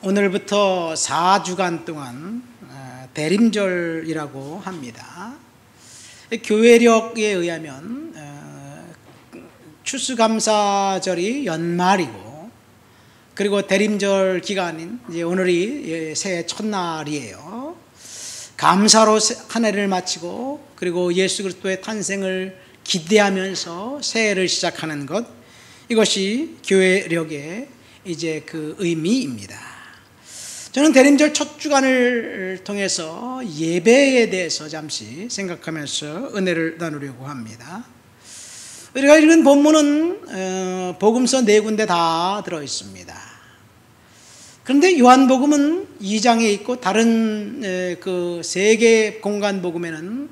오늘부터 4주간 동안 대림절이라고 합니다. 교회력에 의하면 추수감사절이 연말이고, 그리고 대림절 기간인 이제 오늘이 새해 첫날이에요. 감사로 한 해를 마치고, 그리고 예수 그리스도의 탄생을 기대하면서 새해를 시작하는 것, 이것이 교회력의 이제 그 의미입니다. 저는 대림절 첫 주간을 통해서 예배에 대해서 잠시 생각하면서 은혜를 나누려고 합니다. 우리가 읽은 본문은 복음서 4군데 다 들어있습니다. 그런데 요한복음은 2장에 있고, 다른 그 3개 공간 복음에는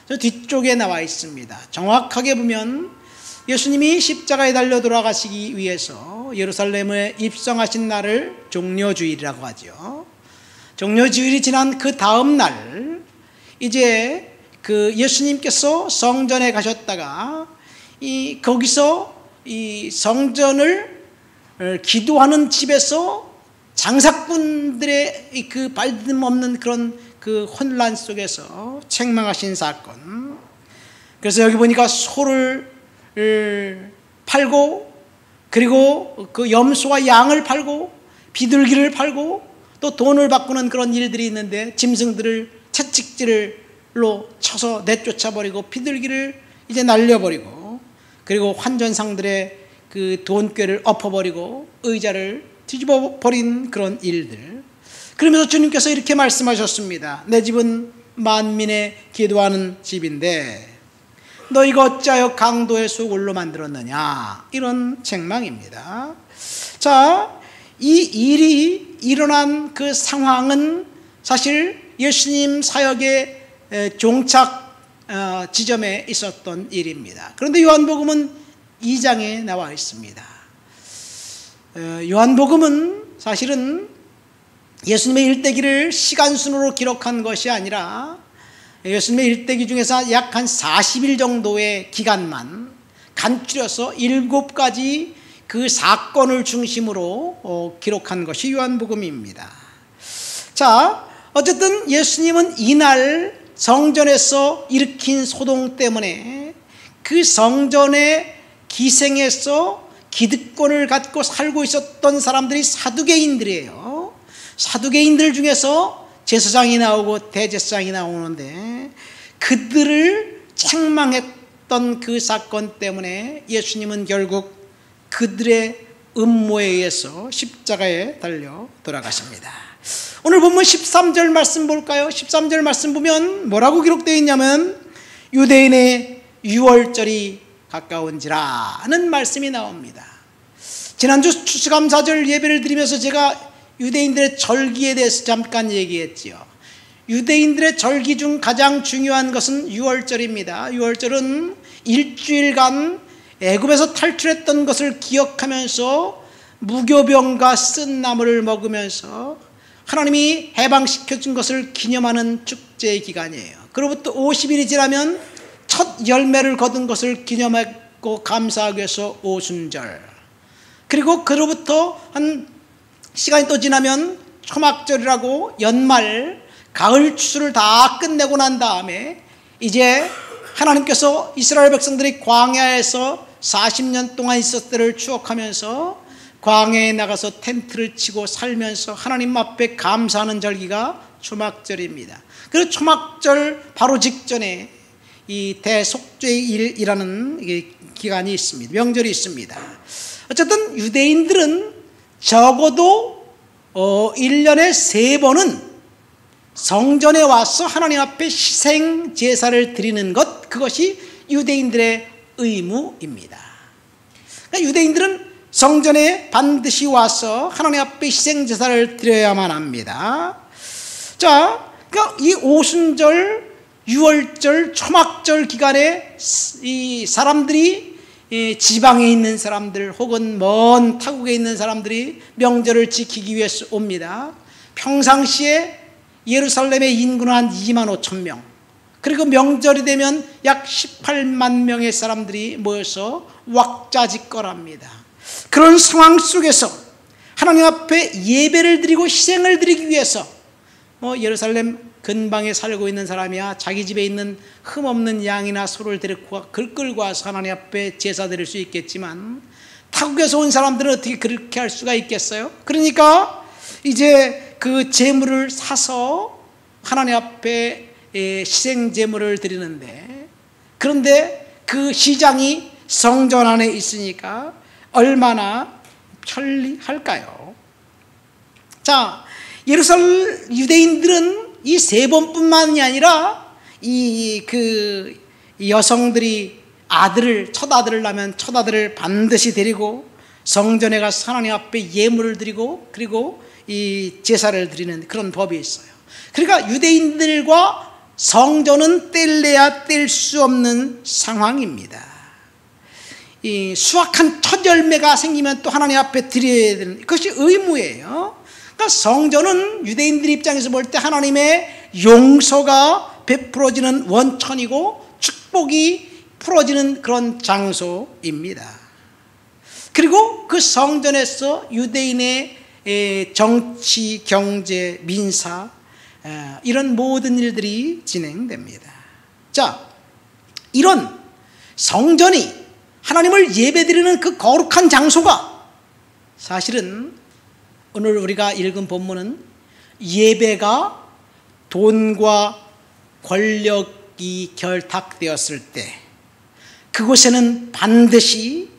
저 뒤쪽에 나와 있습니다. 정확하게 보면 예수님이 십자가에 달려 돌아가시기 위해서 예루살렘에 입성하신 날을 종려주일이라고 하죠. 종려주일이 지난 그 다음 날, 이제 그 예수님께서 성전에 가셨다가 거기서 이 성전을 기도하는 집에서 장사꾼들의 그 발dim 없는 그런 그 혼란 속에서 책망하신 사건. 그래서 여기 보니까 소를 팔고, 그리고 그 염소와 양을 팔고, 비둘기를 팔고, 또 돈을 바꾸는 그런 일들이 있는데, 짐승들을 채찍질로 쳐서 내쫓아버리고, 비둘기를 이제 날려버리고, 그리고 환전상들의 그 돈꾀를 엎어버리고 의자를 뒤집어버린 그런 일들. 그러면서 주님께서 이렇게 말씀하셨습니다. 내 집은 만민의 기도하는 집인데 너희가 어찌하여 강도의 소굴로 만들었느냐, 이런 책망입니다. 자, 이 일이 일어난 그 상황은 사실 예수님 사역의 종착 지점에 있었던 일입니다. 그런데 요한복음은 2장에 나와 있습니다. 요한복음은 사실은 예수님의 일대기를 시간순으로 기록한 것이 아니라 예수님의 일대기 중에서 약 한 40일 정도의 기간만 간추려서 7가지 그 사건을 중심으로 기록한 것이 요한복음입니다. 자, 어쨌든 예수님은 이날 성전에서 일으킨 소동 때문에 그 성전의 기생에서 기득권을 갖고 살고 있었던 사람들이 사두개인들이에요. 사두개인들 중에서 제사장이 나오고 대제사장이 나오는데, 그들을 책망했던 그 사건 때문에 예수님은 결국 그들의 음모에 의해서 십자가에 달려 돌아가십니다. 오늘 본문 13절 말씀 볼까요? 13절 말씀 보면 뭐라고 기록되어 있냐면 유대인의 유월절이 가까운지라는 말씀이 나옵니다. 지난주 추수감사절 예배를 드리면서 제가 유대인들의 절기에 대해서 잠깐 얘기했지요. 유대인들의 절기 중 가장 중요한 것은 유월절입니다. 유월절은 일주일간 애굽에서 탈출했던 것을 기억하면서 무교병과 쓴 나물을 먹으면서 하나님이 해방시켜준 것을 기념하는 축제의 기간이에요. 그로부터 50일이 지나면 첫 열매를 거둔 것을 기념하고 감사하기 위해서 오순절, 그리고 그로부터 한 시간이 또 지나면 초막절이라고 연말 가을 추수를 다 끝내고 난 다음에 이제 하나님께서 이스라엘 백성들이 광야에서 40년 동안 있었을 때를 추억하면서 광야에 나가서 텐트를 치고 살면서 하나님 앞에 감사하는 절기가 초막절입니다. 그리고 초막절 바로 직전에 이 대속죄일이라는 기간이 있습니다. 명절이 있습니다. 어쨌든 유대인들은 적어도 1년에 3번은 성전에 와서 하나님 앞에 희생 제사를 드리는 것, 그것이 유대인들의 의무입니다. 그러니까 유대인들은 성전에 반드시 와서 하나님 앞에 희생 제사를 드려야만 합니다. 자, 그러니까 이 오순절, 유월절, 초막절 기간에 이 사람들이, 지방에 있는 사람들 혹은 먼 타국에 있는 사람들이 명절을 지키기 위해서 옵니다. 평상시에 예루살렘의 인구는 한 2만 5천 명, 그리고 명절이 되면 약 18만 명의 사람들이 모여서 왁자지껄합니다. 그런 상황 속에서 하나님 앞에 예배를 드리고 희생을 드리기 위해서 예루살렘 근방에 살고 있는 사람이야 자기 집에 있는 흠없는 양이나 소를 데리고 끌고 와서 하나님 앞에 제사 드릴 수 있겠지만 타국에서 온 사람들은 어떻게 그렇게 할 수가 있겠어요? 그러니까 이제 그 제물을 사서 하나님 앞에 희생 제물을 드리는데, 그런데 그 시장이 성전 안에 있으니까 얼마나 편리할까요? 자, 예루살렘 유대인들은 이 세 번뿐만이 아니라 이 여성들이 첫 아들을 낳으면 첫 아들을 반드시 데리고 성전에 가서 하나님 앞에 예물을 드리고 그리고 이 제사를 드리는 그런 법이 있어요. 그러니까 유대인들과 성전은 뗄래야 뗄 수 없는 상황입니다. 이 수확한 첫 열매가 생기면 또 하나님 앞에 드려야 되는 그것이 의무예요. 그러니까 성전은 유대인들 입장에서 볼 때 하나님의 용서가 베풀어지는 원천이고 축복이 풀어지는 그런 장소입니다. 그리고 그 성전에서 유대인의 정치, 경제, 민사 이런 모든 일들이 진행됩니다. 자, 이런 성전이 하나님을 예배드리는 그 거룩한 장소가 사실은 오늘 우리가 읽은 본문은 예배가 돈과 권력이 결탁되었을 때 그곳에는 반드시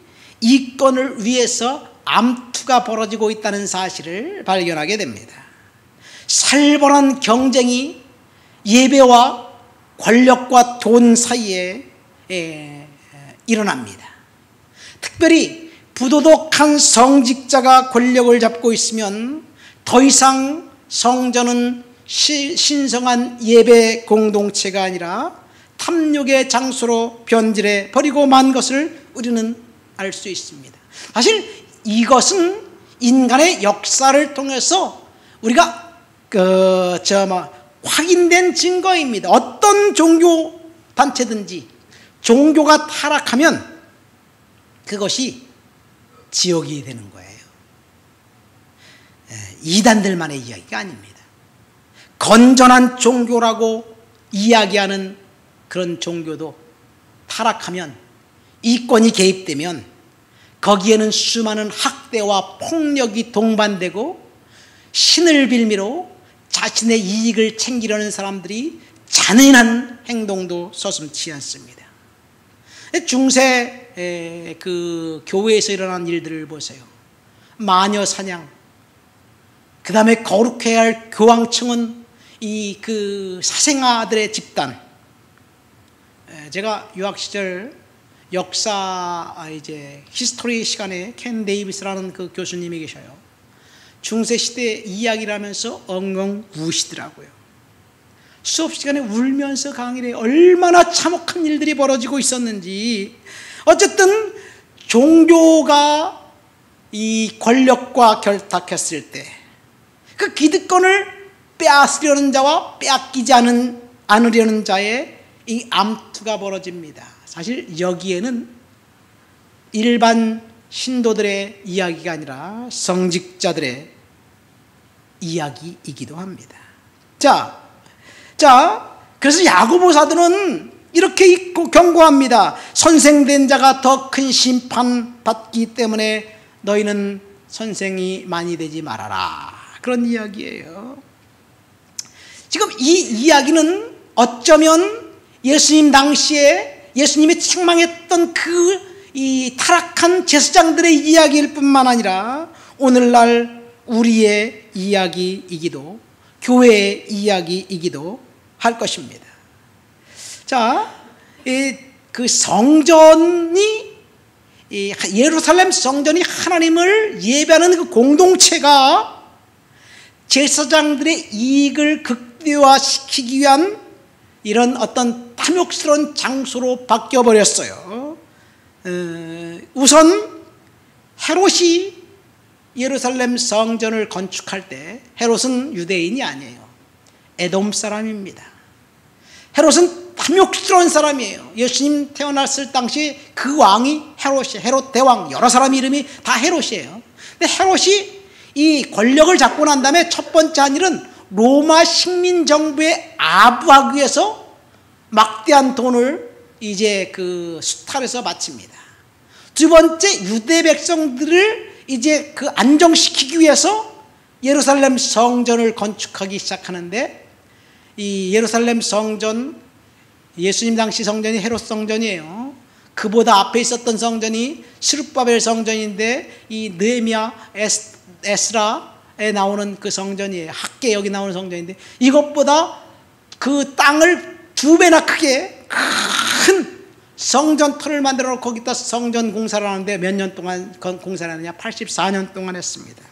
이권을 위해서 암투가 벌어지고 있다는 사실을 발견하게 됩니다. 살벌한 경쟁이 예배와 권력과 돈 사이에 일어납니다. 특별히 부도덕한 성직자가 권력을 잡고 있으면 더 이상 성전은 신성한 예배 공동체가 아니라 탐욕의 장소로 변질해 버리고 만 것을 우리는 알 수 있습니다. 사실 이것은 인간의 역사를 통해서 우리가 확인된 증거입니다. 어떤 종교 단체든지 종교가 타락하면 그것이 지옥이 되는 거예요. 이단들만의 이야기가 아닙니다. 건전한 종교라고 이야기하는 그런 종교도 타락하면, 이권이 개입되면 거기에는 수많은 학대와 폭력이 동반되고 신을 빌미로 자신의 이익을 챙기려는 사람들이 잔인한 행동도 서슴지 않습니다. 중세 그 교회에서 일어난 일들을 보세요. 마녀 사냥, 그 다음에 거룩해야 할 교황청은 이 그 사생아들의 집단. 제가 유학 시절 역사 히스토리 시간에 켄 데이비스라는 그 교수님이 계셔요. 중세 시대 이야기를 하면서 엉엉 우시더라고요. 수업 시간에 울면서 강의를 해요. 얼마나 참혹한 일들이 벌어지고 있었는지. 어쨌든 종교가 이 권력과 결탁했을 때 그 기득권을 빼앗으려는 자와 빼앗기지 않으려는 자의 이 암투가 벌어집니다. 사실 여기에는 일반 신도들의 이야기가 아니라 성직자들의 이야기이기도 합니다. 자, 그래서 야고보사도는 이렇게 경고합니다. 선생된 자가 더 큰 심판 받기 때문에 너희는 선생이 많이 되지 말아라. 그런 이야기예요. 지금 이 이야기는 어쩌면 예수님 당시에 예수님이 책망했던 이 타락한 제사장들의 이야기일 뿐만 아니라 오늘날 우리의 이야기이기도, 교회의 이야기이기도 할 것입니다. 자, 그 성전이, 예루살렘 성전이 하나님을 예배하는 그 공동체가 제사장들의 이익을 극대화시키기 위한 이런 어떤 탐욕스러운 장소로 바뀌어버렸어요. 우선 헤롯이 예루살렘 성전을 건축할 때, 헤롯은 유대인이 아니에요. 에돔 사람입니다. 헤롯은 탐욕스러운 사람이에요. 예수님 태어났을 당시 그 왕이 헤롯이에요. 헤롯 대왕, 여러 사람 이름이 다 헤롯이에요. 근데 헤롯이 이 권력을 잡고 난 다음에 첫 번째 한 일은 로마 식민정부에 아부하기 위해서 막대한 돈을 이제 그 수탈해서 바칩니다. 두 번째, 유대 백성들을 이제 그 안정시키기 위해서 예루살렘 성전을 건축하기 시작하는데, 이 예루살렘 성전, 예수님 당시 성전이 헤롯 성전이에요. 그보다 앞에 있었던 성전이 스룹바벨 성전인데, 이 느헤미야, 에스라에 나오는 그 성전이에요. 학계 여기 나오는 성전인데, 이것보다 그 땅을 2배나 크게 큰 성전터를 만들어 놓고 거기다 성전 공사를 하는데 몇 년 동안 공사를 하느냐? 84년 동안 했습니다.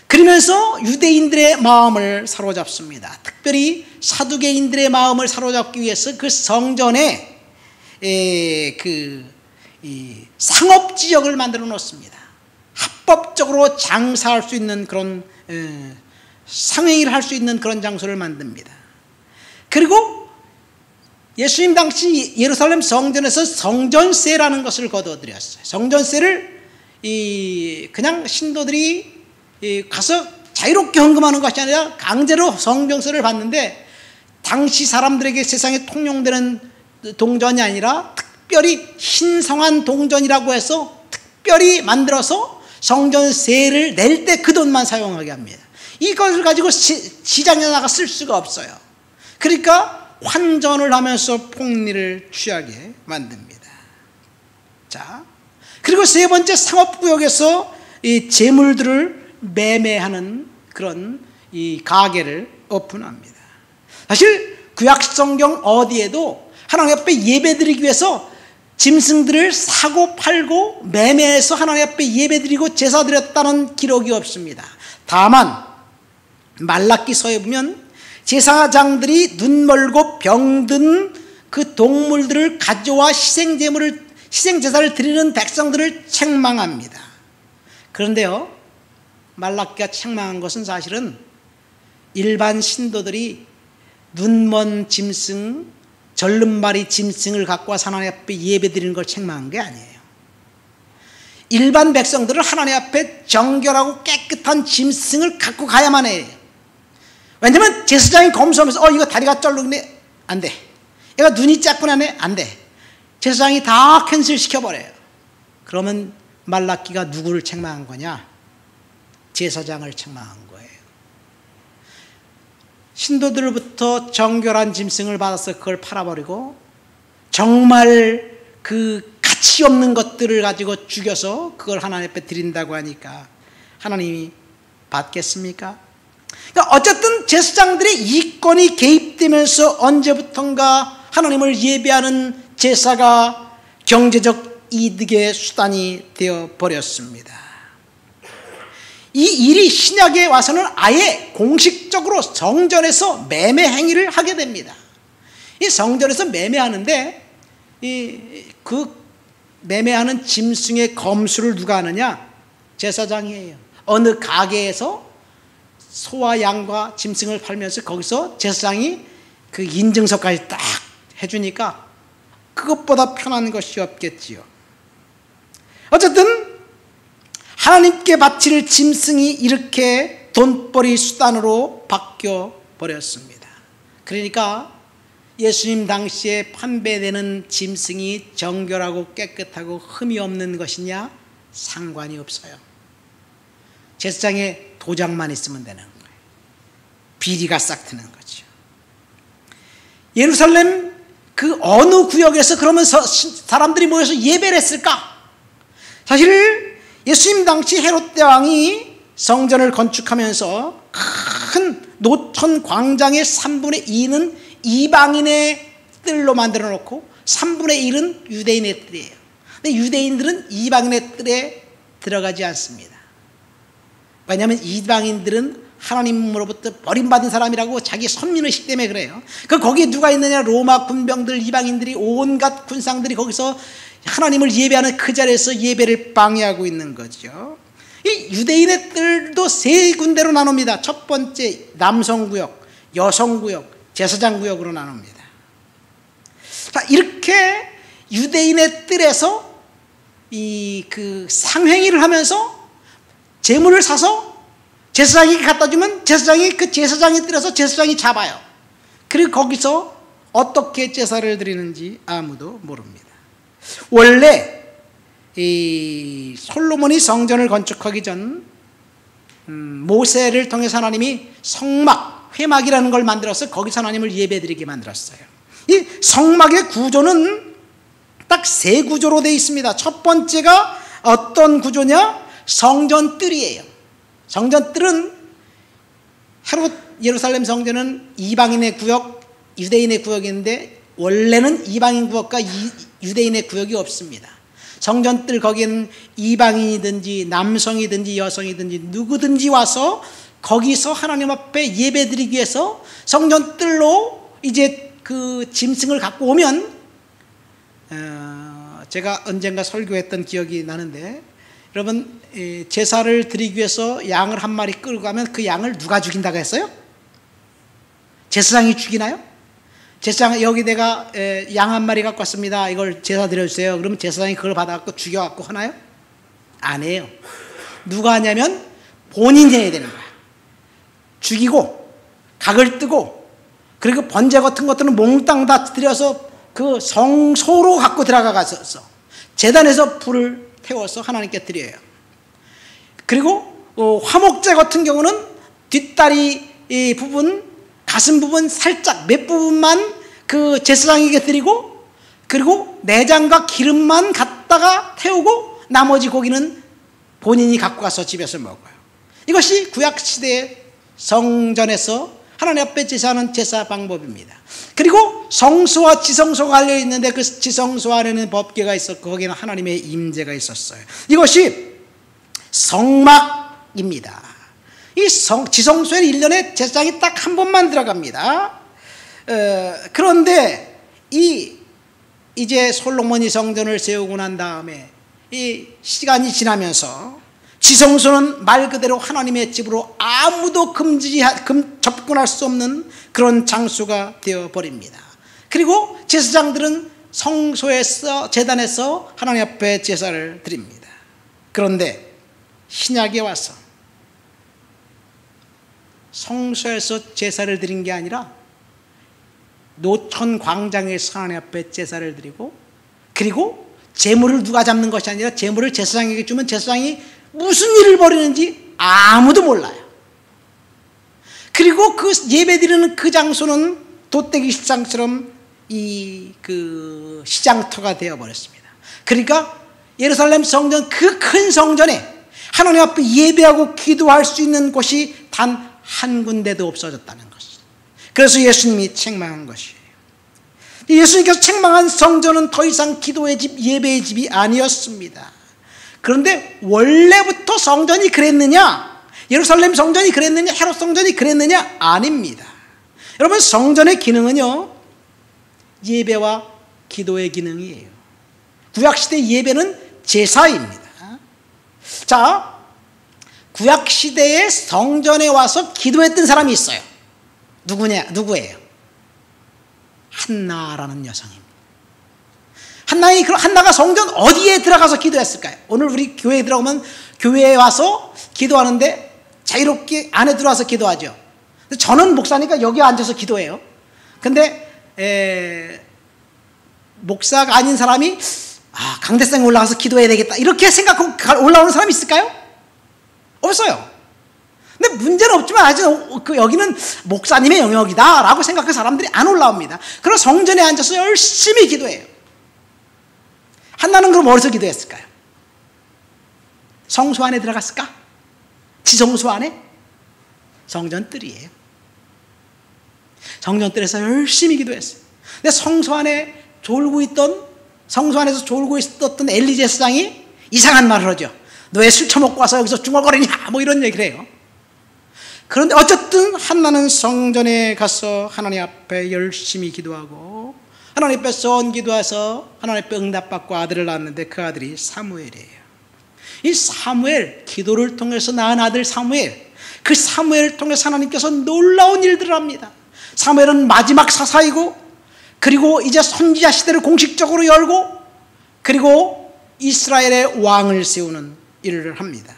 그러면서 유대인들의 마음을 사로잡습니다. 특별히 사두개인들의 마음을 사로잡기 위해서 그 성전에 상업지역을 만들어 놓습니다. 합법적으로 장사할 수 있는 그런 상행위를 할 수 있는 그런 장소를 만듭니다. 그리고 예수님 당시 예루살렘 성전에서 성전세라는 것을 거둬들였어요. 성전세를 그냥 신도들이 가서 자유롭게 헌금하는 것이 아니라 강제로 성전세를 받는데, 당시 사람들에게 세상에 통용되는 동전이 아니라 특별히 신성한 동전이라고 해서 특별히 만들어서 성전세를 낼 때 그 돈만 사용하게 합니다. 이것을 가지고 시장에 나가 쓸 수가 없어요. 그러니까 환전을 하면서 폭리를 취하게 만듭니다. 자, 그리고 세 번째, 상업구역에서 이 재물들을 매매하는 그런 이 가게를 오픈합니다. 사실 구약성경 어디에도 하나님 앞에 예배드리기 위해서 짐승들을 사고 팔고 매매해서 하나님 앞에 예배드리고 제사드렸다는 기록이 없습니다. 다만 말라기서에 보면 제사장들이 눈 멀고 병든 그 동물들을 가져와 희생제사를 드리는 백성들을 책망합니다. 그런데요, 말라기가 책망한 것은 사실은 일반 신도들이 눈먼 짐승, 절름발이 짐승을 갖고 와서 하나님 앞에 예배드리는 걸 책망한 게 아니에요. 일반 백성들은 하나님 앞에 정결하고 깨끗한 짐승을 갖고 가야만 해요. 왜냐면 제사장이 검수하면서 이거 다리가 쩔룩네, 안 돼. 얘가 눈이 작구나네, 안 돼. 제사장이 다 캔슬시켜버려요. 그러면 말라기가 누구를 책망한 거냐? 제사장을 책망한 거예요. 신도들로부터 정결한 짐승을 받아서 그걸 팔아버리고 정말 그 가치 없는 것들을 가지고 죽여서 그걸 하나님 앞에 드린다고 하니까 하나님이 받겠습니까? 그러니까 어쨌든 제사장들의 이권이 개입되면서 언제부턴가 하나님을 예배하는 제사가 경제적 이득의 수단이 되어버렸습니다. 이 일이 신약에 와서는 아예 공식적으로 성전에서 매매 행위를 하게 됩니다. 이 성전에서 매매하는데 그 매매하는 짐승의 검수를 누가 하느냐? 제사장이에요. 어느 가게에서 소와 양과 짐승을 팔면서 거기서 제사장이 그 인증서까지 딱 해주니까 그것보다 편한 것이 없겠지요. 어쨌든 하나님께 바칠 짐승이 이렇게 돈벌이 수단으로 바뀌어 버렸습니다. 그러니까 예수님 당시에 판매되는 짐승이 정결하고 깨끗하고 흠이 없는 것이냐? 상관이 없어요. 제사장에 도장만 있으면 되는 거예요. 비리가 싹 트는 거죠. 예루살렘 그 어느 구역에서 그러면 사람들이 모여서 예배를 했을까? 사실 예수님 당시 헤롯 대왕이 성전을 건축하면서 큰 노천 광장의 3분의 2는 이방인의 뜰로 만들어 놓고 3분의 1은 유대인의 뜰이에요. 근데 유대인들은 이방인의 뜰에 들어가지 않습니다. 왜냐하면 이방인들은 하나님으로부터 버림받은 사람이라고 자기 선민의식 때문에 그래요. 거기에 누가 있느냐? 로마 군병들, 이방인들이, 온갖 군상들이 거기서 하나님을 예배하는 그 자리에서 예배를 방해하고 있는 거죠. 이 유대인의 뜰도 세 군데로 나눕니다. 첫 번째 남성구역, 여성구역, 제사장구역으로 나눕니다. 자, 이렇게 유대인의 뜰에서 그 상행위를 하면서 제물을 사서 제사장에게 갖다 주면 제사장이 그 제사장이 들어서 제사장이 잡아요. 그리고 거기서 어떻게 제사를 드리는지 아무도 모릅니다. 원래 이 솔로몬이 성전을 건축하기 전 모세를 통해서 하나님이 성막, 회막이라는 걸 만들어서 거기서 하나님을 예배드리게 만들었어요. 이 성막의 구조는 딱 세 구조로 되어 있습니다. 첫 번째가 어떤 구조냐? 성전 뜰이에요. 성전 뜰은 헤롯 예루살렘 성전은 이방인의 구역, 유대인의 구역인데 원래는 이방인 구역과 유대인의 구역이 없습니다. 성전 뜰 거기에는 이방인이든지 남성이든지 여성이든지 누구든지 와서 거기서 하나님 앞에 예배드리기 위해서 성전 뜰로 이제 그 짐승을 갖고 오면 제가 언젠가 설교했던 기억이 나는데 여러분 제사를 드리기 위해서 양을 한 마리 끌고 가면 그 양을 누가 죽인다고 했어요? 제사장이 죽이나요? 제사장 여기 내가 양 한 마리 갖고 왔습니다. 이걸 제사 드려주세요. 그러면 제사장이 그걸 받아갖고 죽여갖고 하나요? 안 해요. 누가 하냐면 본인이 해야 되는 거야. 죽이고 각을 뜨고 그리고 번제 같은 것들은 몽땅 다 들여서 그 성소로 갖고 들어가서 제단에서 불을 태워서 하나님께 드려요. 그리고 화목제 같은 경우는 뒷다리 부분, 가슴 부분 살짝 몇 부분만 그 제사장에게 드리고 그리고 내장과 기름만 갖다가 태우고 나머지 고기는 본인이 갖고 가서 집에서 먹어요. 이것이 구약시대의 성전에서 하나님 앞에 제사하는 제사 방법입니다. 그리고 성소와 지성소가 갈려 있는데 그 지성소 안에는 법궤가 있었고 거기는 하나님의 임재가 있었어요. 이것이 성막입니다. 이 지성소에 1년에 제사장이 딱 한 번만 들어갑니다. 그런데 이제 솔로몬이 성전을 세우고 난 다음에 이 시간이 지나면서 지성소는 말 그대로 하나님의 집으로 아무도 접근할 수 없는 그런 장소가 되어버립니다. 그리고 제사장들은 성소에서 제단에서 하나님 앞에 제사를 드립니다. 그런데 신약에 와서 성소에서 제사를 드린 게 아니라 노천 광장에서 하나님 앞에 제사를 드리고 그리고 제물을 누가 잡는 것이 아니라 제물을 제사장에게 주면 제사장이 무슨 일을 벌이는지 아무도 몰라요. 그리고 그 예배드리는 그 장소는 돗대기 시장처럼 그 시장터가 되어버렸습니다. 그러니까 예루살렘 성전 그 큰 성전에 하나님 앞에 예배하고 기도할 수 있는 곳이 단 한 군데도 없어졌다는 것이죠. 그래서 예수님이 책망한 것이에요. 예수님께서 책망한 성전은 더 이상 기도의 집, 예배의 집이 아니었습니다. 그런데 원래부터 성전이 그랬느냐? 예루살렘 성전이 그랬느냐? 헤롯 성전이 그랬느냐? 아닙니다. 여러분 성전의 기능은요 예배와 기도의 기능이에요. 구약시대 예배는 제사입니다. 자, 구약시대에 성전에 와서 기도했던 사람이 있어요. 누구예요? 한나라는 여성입니다. 한나가 성전 어디에 들어가서 기도했을까요? 오늘 우리 교회에 들어오면 교회에 와서 기도하는데 자유롭게 안에 들어와서 기도하죠. 저는 목사니까 여기 앉아서 기도해요. 근데 목사가 아닌 사람이 강대상에 올라가서 기도해야 되겠다 이렇게 생각하고 올라오는 사람이 있을까요? 없어요. 근데 문제는 없지만 아직 여기는 목사님의 영역이다 라고 생각하는 사람들이 안 올라옵니다. 그럼 성전에 앉아서 열심히 기도해요. 한나는 그럼 어디서 기도했을까요? 성소 안에 들어갔을까? 지성소 안에? 성전 뜰이에요. 성전 뜰에서 열심히 기도했어요. 근데 성소 안에서 졸고 있었던 엘리 제사장이 이상한 말을 하죠. 너 왜 술 처먹고 와서 여기서 중얼거리냐? 뭐 이런 얘기를 해요. 그런데 어쨌든 한나는 성전에 가서 하나님 앞에 열심히 기도하고 하나님 앞에 기도해서 하나님 앞에 응답받고 아들을 낳았는데 그 아들이 사무엘이에요. 이 사무엘, 기도를 통해서 낳은 아들 사무엘, 그 사무엘을 통해서 하나님께서 놀라운 일들을 합니다. 사무엘은 마지막 사사이고 그리고 이제 선지자 시대를 공식적으로 열고 그리고 이스라엘의 왕을 세우는 일을 합니다.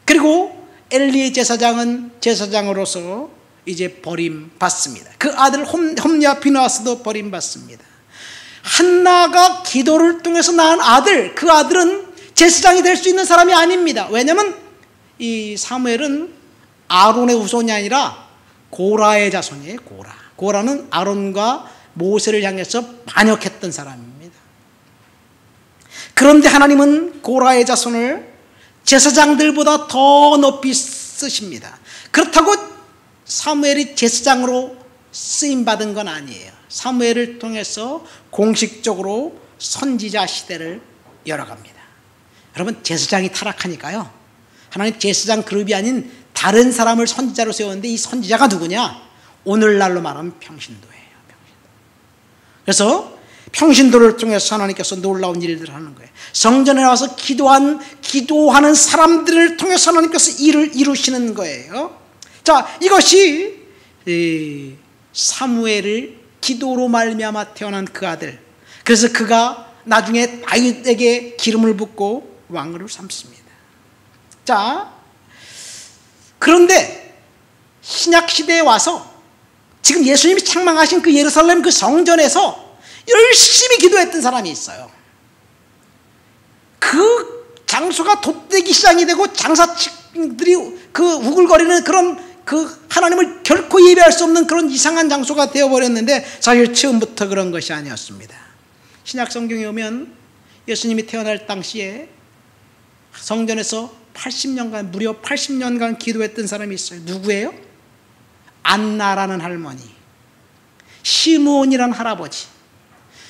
그리고 엘리의 제사장은 제사장으로서 이제 버림받습니다. 그 아들 홈리와 비느하스도 버림받습니다. 한나가 기도를 통해서 낳은 아들, 그 아들은 제사장이 될 수 있는 사람이 아닙니다. 왜냐하면 이 사무엘은 아론의 후손이 아니라 고라의 자손이에요. 고라는 아론과 모세를 향해서 반역했던 사람입니다. 그런데 하나님은 고라의 자손을 제사장들보다 더 높이 쓰십니다. 그렇다고 사무엘이 제사장으로 쓰임받은 건 아니에요. 사무엘을 통해서 공식적으로 선지자 시대를 열어갑니다. 여러분, 제사장이 타락하니까요, 하나님 제사장 그룹이 아닌 다른 사람을 선지자로 세웠는데, 이 선지자가 누구냐? 오늘날로 말하면 평신도예요. 그래서 평신도를 통해서 하나님께서 놀라운 일들을 하는 거예요. 성전에 나와서 기도하는 사람들을 통해서 하나님께서 일을 이루시는 거예요. 자, 이것이 사무엘을 기도로 말미암아 태어난 그 아들, 그래서 그가 나중에 다윗에게 기름을 붓고 왕으로 삼습니다. 자, 그런데 신약시대에 와서 지금 예수님이 창망하신 그 예루살렘 그 성전에서 열심히 기도했던 사람이 있어요. 그 장소가 돛대기 시장이 되고 장사들이 그 우글거리는 그런 그 하나님을 결코 예배할 수 없는 그런 이상한 장소가 되어버렸는데, 사실 처음부터 그런 것이 아니었습니다. 신약 성경에 오면 예수님이 태어날 당시에 성전에서 80년간, 무려 80년간 기도했던 사람이 있어요. 누구예요? 안나라는 할머니, 시므온이라는 할아버지.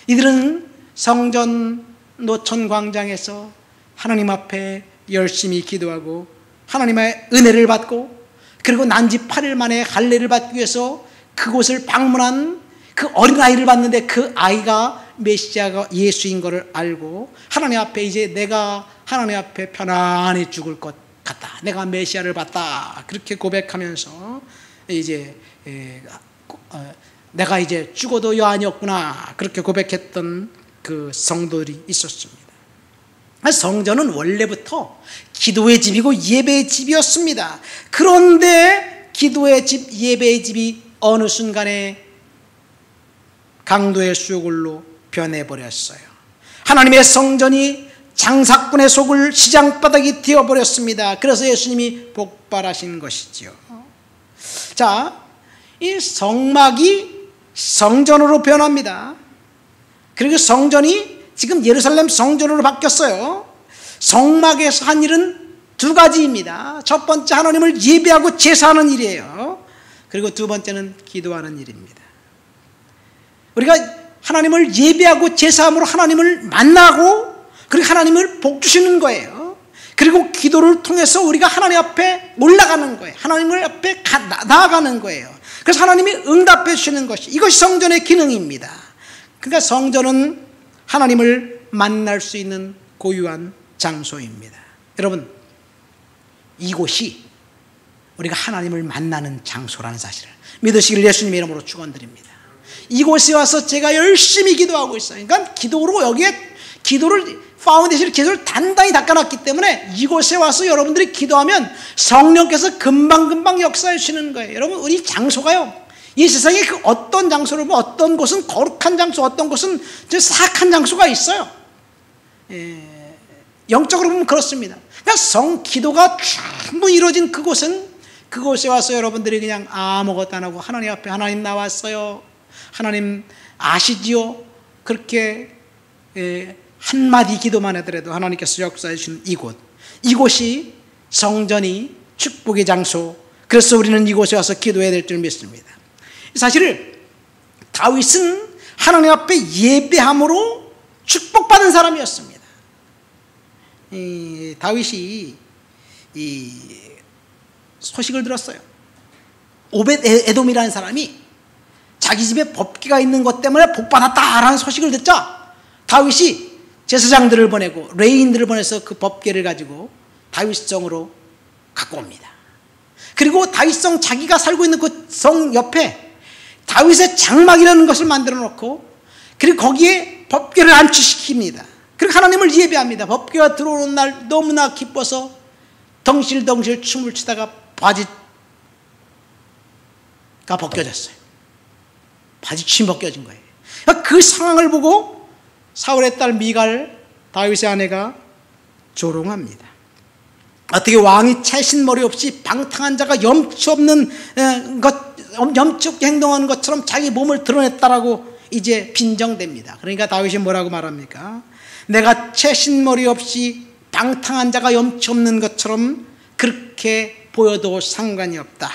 이들은 성전 노천 광장에서 하나님 앞에 열심히 기도하고 하나님의 은혜를 받고, 그리고 난지 8일 만에 할례를 받기 위해서 그곳을 방문한 그 어린아이를 봤는데, 그 아이가 메시아가 예수인 것을 알고 하나님 앞에 이제 내가 하나님 앞에 편안히 죽을 것 같다, 내가 메시아를 봤다, 그렇게 고백하면서 이제 내가 이제 죽어도 여한이 없구나, 그렇게 고백했던 그 성도들이 있었습니다. 성전은 원래부터 기도의 집이고 예배의 집이었습니다. 그런데 기도의 집, 예배의 집이 어느 순간에 강도의 수욕을로 변해버렸어요. 하나님의 성전이 장사꾼의 속을 시장바닥이 되어버렸습니다. 그래서 예수님이 복발하신 것이지요. 자, 이 성막이 성전으로 변합니다. 그리고 성전이 지금 예루살렘 성전으로 바뀌었어요. 성막에서 한 일은 두 가지입니다. 첫 번째, 하나님을 예배하고 제사하는 일이에요. 그리고 두 번째는 기도하는 일입니다. 우리가 하나님을 예배하고 제사함으로 하나님을 만나고, 그리고 하나님을 복주시는 거예요. 그리고 기도를 통해서 우리가 하나님 앞에 올라가는 거예요. 하나님을 앞에 나아가는 거예요. 그래서 하나님이 응답해 주시는 것이, 이것이 성전의 기능입니다. 그러니까 성전은 하나님을 만날 수 있는 고유한 장소입니다. 여러분, 이곳이 우리가 하나님을 만나는 장소라는 사실을 믿으시길 예수님의 이름으로 축원드립니다. 이곳에 와서 제가 열심히 기도하고 있어요. 그러니까 기도로 여기에 기도를 파운데이션을 기도를 단단히 닦아놨기 때문에 이곳에 와서 여러분들이 기도하면 성령께서 금방금방 역사해 주시는 거예요. 여러분, 우리 장소가요, 이 세상에 그 어떤 장소를 보면 어떤 곳은 거룩한 장소, 어떤 곳은 사악한 장소가 있어요. 영적으로 보면 그렇습니다. 그러니까 기도가 충분히 이루어진 그곳은, 그곳에 와서 여러분들이 그냥 아무것도 안 하고 하나님 앞에, 하나님 나왔어요, 하나님 아시지요, 그렇게 한마디 기도만 하더라도 하나님께서 역사해 주시는 이곳이 성전이 축복의 장소, 그래서 우리는 이곳에 와서 기도해야 될 줄 믿습니다. 사실 다윗은 하나님 앞에 예배함으로 축복받은 사람이었습니다. 다윗이 이 소식을 들었어요. 오벳 에돔이라는 사람이 자기 집에 법궤가 있는 것 때문에 복받았다라는 소식을 듣자 다윗이 제사장들을 보내고 레위인들을 보내서 그 법궤를 가지고 다윗성으로 갖고 옵니다. 그리고 다윗성, 자기가 살고 있는 그 성 옆에 다윗의 장막이라는 것을 만들어 놓고, 그리고 거기에 법궤를 안치시킵니다. 그리고 하나님을 예배합니다. 법궤가 들어오는 날 너무나 기뻐서 덩실덩실 춤을 추다가 바지가 벗겨졌어요. 바지춤이 벗겨진 거예요. 그 상황을 보고 사울의 딸 미갈, 다윗의 아내가 조롱합니다. 어떻게 왕이 채신머리 없이 방탕한 자가 염치 없는 염치 없게 행동하는 것처럼 자기 몸을 드러냈다라고 이제 빈정됩니다. 그러니까 다윗이 뭐라고 말합니까? 내가 채신머리 없이 방탕한 자가 염치 없는 것처럼 그렇게 보여도 상관이 없다.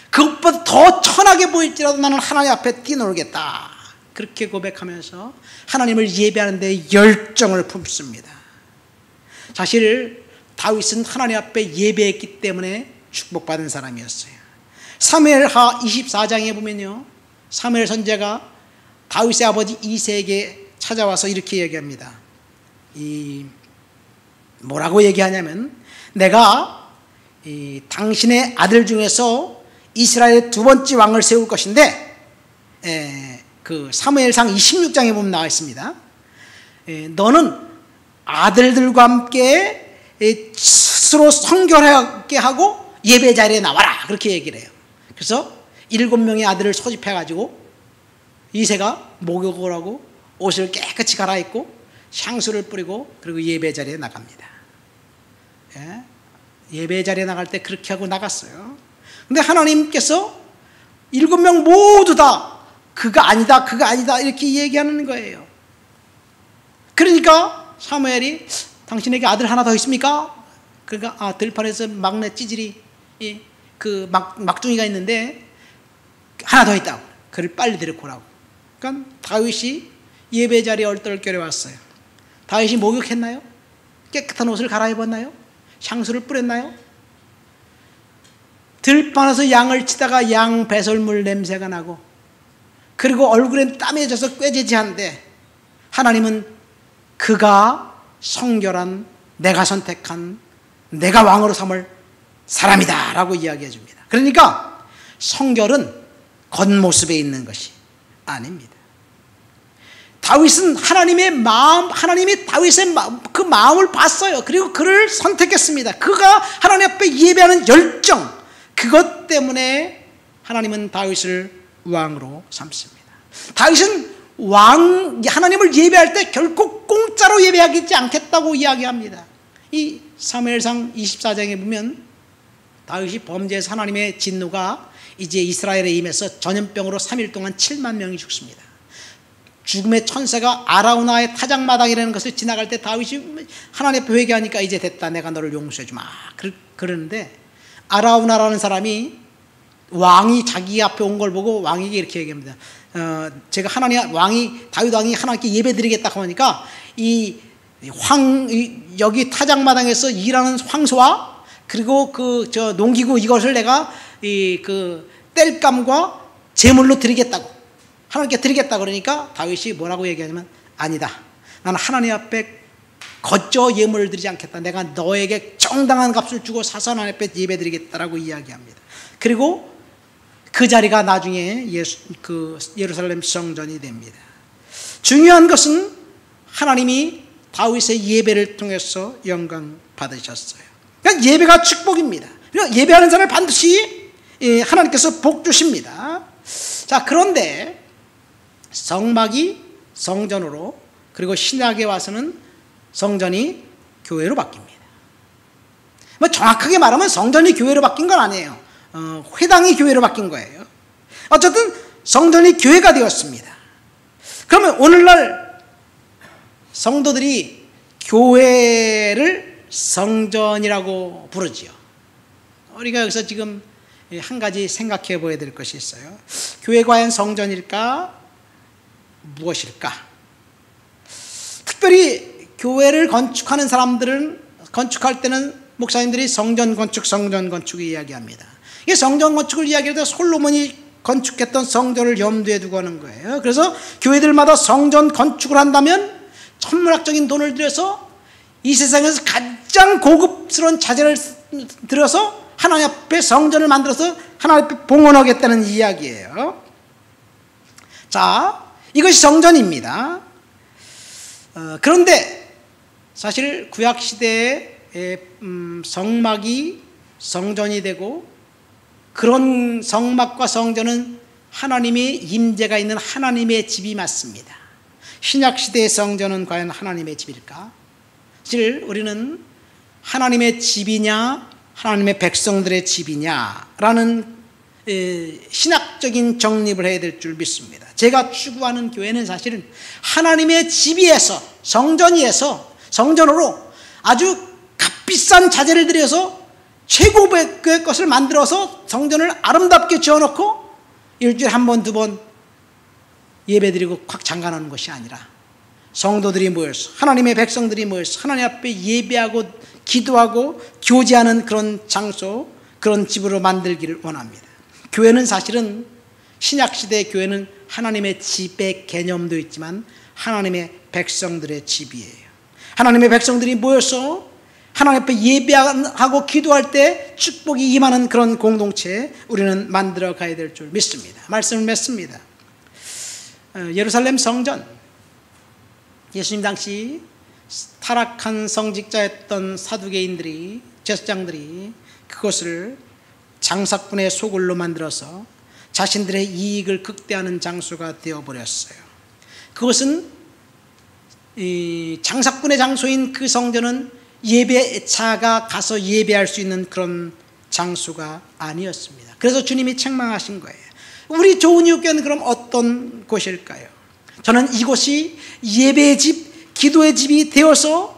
그것보다 더 천하게 보일지라도 나는 하나님 앞에 뛰놀겠다. 그렇게 고백하면서 하나님을 예배하는 데 열정을 품습니다. 사실 다윗은 하나님 앞에 예배했기 때문에 축복받은 사람이었어요. 사무엘하 24장에 보면요, 사무엘 선지자가 다윗의 아버지 이새에게 찾아와서 이렇게 얘기합니다. 뭐라고 얘기하냐면, 내가 당신의 아들 중에서 이스라엘의 두 번째 왕을 세울 것인데, 그 사무엘상 26장에 보면 나와 있습니다. 너는 아들들과 함께 스스로 성결하게 하고 예배 자리에 나와라. 그렇게 얘기를 해요. 그래서 7명의 아들을 소집해가지고 이새가 목욕을 하고 옷을 깨끗이 갈아입고 향수를 뿌리고 그리고 예배 자리에 나갑니다. 예배 자리에 나갈 때 그렇게 하고 나갔어요. 근데 하나님께서 7명 모두 다 그가 아니다, 그가 아니다 이렇게 얘기하는 거예요. 그러니까 사무엘이 당신에게 아들 하나 더 있습니까? 그러니까 들판에서 막내 찌질이 그 막둥이가 있는데 하나 더 있다고. 그를 빨리 데리고 오라고. 그러니까 다윗이 예배 자리에 얼떨결에 왔어요. 다윗이 목욕했나요? 깨끗한 옷을 갈아입었나요? 향수를 뿌렸나요? 들판에서 양을 치다가 양 배설물 냄새가 나고 그리고 얼굴엔 땀에 젖어서 꾀지지한데 하나님은 그가 성결한 내가 선택한 내가 왕으로 삼을 사람이다 라고 이야기해 줍니다. 그러니까 성결은 겉모습에 있는 것이 아닙니다. 다윗은 하나님의 마음, 하나님이 다윗의 그 마음을 봤어요. 그리고 그를 선택했습니다. 그가 하나님 앞에 예배하는 열정, 그것 때문에 하나님은 다윗을 왕으로 삼습니다. 다윗은 하나님을 예배할 때 결코 공짜로 예배하지 않겠다고 이야기합니다. 이 사무엘상 24장에 보면 다윗이 범죄해서 하나님의 진노가 이제 이스라엘에 임해서 전염병으로 3일 동안 7만 명이 죽습니다. 죽음의 천사가 아라우나의 타작마당이라는 것을 지나갈 때 다윗이 하나님 앞에 회개하니까 이제 됐다, 내가 너를 용서해 주마 그러는데 아라우나라는 사람이 왕이 자기 앞에 온 걸 보고 왕에게 이렇게 얘기합니다. 제가 다윗 왕이 하나님께 예배드리겠다 하니까 여기 타작마당에서 일하는 황소와 그리고 농기구 이것을 내가 그 땔감과 제물로 드리겠다고, 하나님께 드리겠다 그러니까 다윗이 뭐라고 얘기하냐면, 아니다, 나는 하나님 앞에 거저 예물을 드리지 않겠다. 내가 너에게 정당한 값을 주고 사서 하나님 앞에 예배드리겠다라고 이야기합니다. 그리고 그 자리가 나중에 예루살렘 성전이 됩니다. 중요한 것은 하나님이 다윗의 예배를 통해서 영광 받으셨어요. 그러니까 예배가 축복입니다. 그러니까 예배하는 사람을 반드시 하나님께서 복 주십니다. 자, 그런데 성막이 성전으로, 그리고 신약에 와서는 성전이 교회로 바뀝니다. 정확하게 말하면 성전이 교회로 바뀐 건 아니에요. 회당이 교회로 바뀐 거예요. 어쨌든 성전이 교회가 되었습니다. 그러면 오늘날 성도들이 교회를 성전이라고 부르지요. 우리가 여기서 지금 한 가지 생각해 보아야 될 것이 있어요. 교회가 과연 성전일까? 무엇일까? 특별히 교회를 건축하는 사람들은, 건축할 때는 목사님들이 성전 건축을 이야기합니다. 이게 성전 건축을 이야기할 때 솔로몬이 건축했던 성전을 염두에 두고 하는 거예요. 그래서 교회들마다 성전 건축을 한다면 천문학적인 돈을 들여서 이 세상에서 가장 고급스러운 자재를 들여서 하나님 앞에 성전을 만들어서 하나님 앞에 봉헌하겠다는 이야기예요. 자, 이것이 성전입니다. 그런데 사실 구약시대에 성막이 성전이 되고, 그런 성막과 성전은 하나님의 임재가 있는 하나님의 집이 맞습니다. 신약시대의 성전은 과연 하나님의 집일까? 사실 우리는 하나님의 집이냐 하나님의 백성들의 집이냐라는 신학적인 정립을 해야 될 줄 믿습니다. 제가 추구하는 교회는 사실은 하나님의 집이에서, 성전이에서, 성전으로 아주 값비싼 자재를 들여서 최고의 것을 만들어서 성전을 아름답게 지어놓고 일주일에 한 번, 두 번 예배드리고 콱 잠가놓는 것이 아니라, 성도들이 모여서, 하나님의 백성들이 모여서 하나님 앞에 예배하고 기도하고 교제하는 그런 장소, 그런 집으로 만들기를 원합니다. 교회는 사실은, 신약시대의 교회는 하나님의 집의 개념도 있지만 하나님의 백성들의 집이에요. 하나님의 백성들이 모여서 하나님 앞에 예배하고 기도할 때 축복이 임하는 그런 공동체 우리는 만들어 가야 될 줄 믿습니다. 말씀을 맺습니다. 예루살렘 성전, 예수님 당시 타락한 성직자였던 사두개인들이, 제사장들이 그것을 장사꾼의 소굴로 만들어서 자신들의 이익을 극대화하는 장소가 되어버렸어요. 그것은 장사꾼의 장소인 그 성전은 예배자가 가서 예배할 수 있는 그런 장소가 아니었습니다. 그래서 주님이 책망하신 거예요. 우리 좋은 이웃교회는 그럼 어떤 곳일까요? 저는 이곳이 예배의 집, 기도의 집이 되어서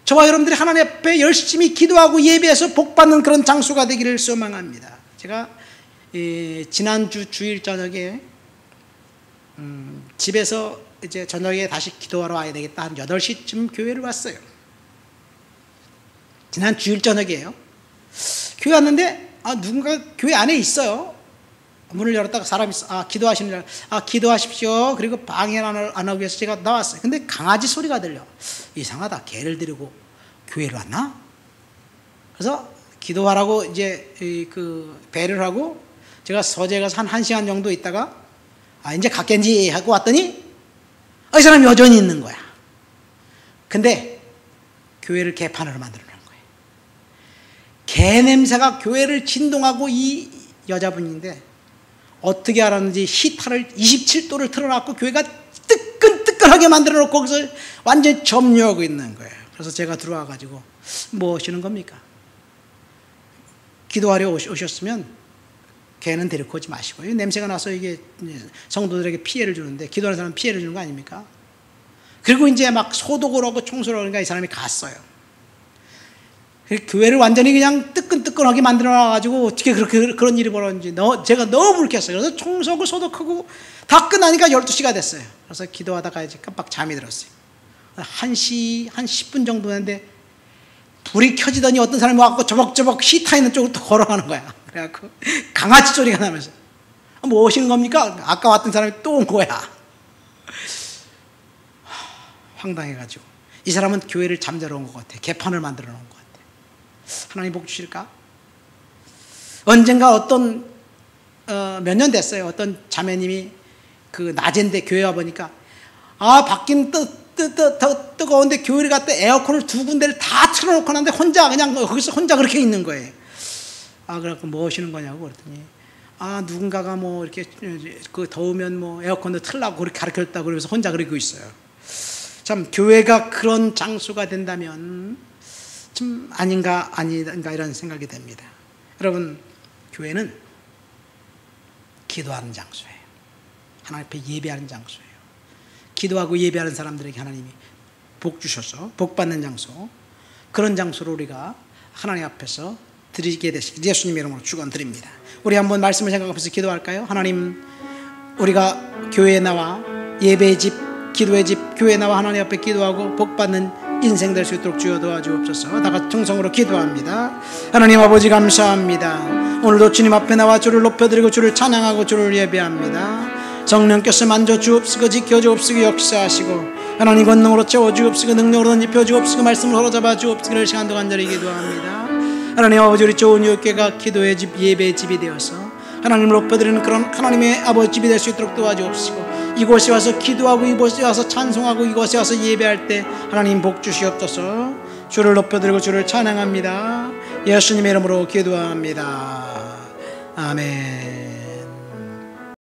저와 여러분들이 하나님 앞에 열심히 기도하고 예배해서 복받는 그런 장소가 되기를 소망합니다. 제가 지난주 주일 저녁에 집에서 이제 저녁에 다시 기도하러 와야 되겠다, 한 8시쯤 교회를 왔어요. 지난 주일 저녁이에요. 교회 왔는데 누군가 교회 안에 있어요. 문을 열었다가 사람이 있어. 기도하시는 줄 알고, 기도하십시오. 그리고 방해 안 하기 위해서 제가 나왔어요. 근데 강아지 소리가 들려. 이상하다. 개를 데리고 교회를 왔나? 그래서 기도하라고 이제 그 배를 하고 제가 서재에 가서 한 1시간 정도 있다가 이제 갔겠지 하고 왔더니 이 사람이 여전히 있는 거야. 근데 교회를 개판으로 만들어 놓은 거예요. 개 냄새가 교회를 진동하고, 이 여자분인데 어떻게 알았는지 히터를 27도를 틀어놨고 교회가 뜨끈뜨끈하게 만들어 놓고 거기서 완전히 점유하고 있는 거예요. 그래서 제가 들어와 가지고 뭐 하시는 겁니까? 기도하려 오셨으면 개는 데리고 오지 마시고요. 냄새가 나서 이게 성도들에게 피해를 주는데, 기도하는 사람은 피해를 주는 거 아닙니까? 그리고 이제 막 소독을 하고 청소를 하니까 이 사람이 갔어요. 교회를 완전히 그냥 뜨끈뜨끈하게 만들어놔가지고 어떻게 그런 일이 벌어졌는지 제가 너무 불쾌했어요. 그래서 청소하고 소독하고 다 끝나니까 12시가 됐어요. 그래서 기도하다가 이제 깜빡 잠이 들었어요. 1시 한 10분 정도 됐는데 불이 켜지더니 어떤 사람이 와갖고 저벅저벅 히터 있는 쪽으로 또 걸어가는 거야. 그래갖고 강아지 소리가 나면서 뭐 오시는 겁니까? 아까 왔던 사람이 또 온 거야. 황당해가지고 이 사람은 교회를 잠자러 온 것 같아. 개판을 만들어 놓은 것 같아. 하나님 복 주실까? 언젠가 어떤 몇 년 됐어요. 어떤 자매님이 그 낮인데 교회 와보니까 밖은 뜨거운데 교회를 갔다 에어컨을 2군데를 다 틀어놓고 하는데 혼자 그냥 거기서 혼자 그렇게 있는 거예요. 그래갖고 뭐 하시는 거냐고 그랬더니 누군가가 뭐 이렇게 그 더우면 뭐 에어컨도 틀라고 그렇게 가르쳤다고 그러면서 혼자 그러고 있어요. 참 교회가 그런 장소가 된다면 좀 아닌가 이런 생각이 됩니다. 여러분, 교회는 기도하는 장소예요. 하나님 앞에 예배하는 장소예요. 기도하고 예배하는 사람들에게 하나님이 복 주셔서 복 받는 장소, 그런 장소로 우리가 하나님 앞에서 드리게 되시길 예수님 이름으로 축원드립니다. 우리 한번 말씀을 생각하면서 기도할까요? 하나님, 우리가 교회에 나와 예배의 집, 기도의 집, 교회에 나와 하나님 앞에 기도하고 복 받는 인생 될 수 있도록 주여 도와주옵소서. 다 같이 정성으로 기도합니다. 하나님 아버지 감사합니다. 오늘도 주님 앞에 나와 주를 높여드리고 주를 찬양하고 주를 예배합니다. 성령께서 만져 주옵시고 지켜 주옵시고 역사하시고 하나님 권능으로 채워 주옵시고 능력으로 던집혀 주옵시고 말씀을 허로잡아 주옵시기를 시간도 간절히 기도합니다. 하나님 아버지, 우리 좋은 이웃교회가 기도의 집, 예배의 집이 되어서 하나님을 높여드리는 그런 하나님의 아버지 집이 될 수 있도록 도와주옵시고 이곳에 와서 기도하고 이곳에 와서 찬송하고 이곳에 와서 예배할 때 하나님 복 주시옵소서. 주를 높여드리고 주를 찬양합니다. 예수님의 이름으로 기도합니다. 아멘.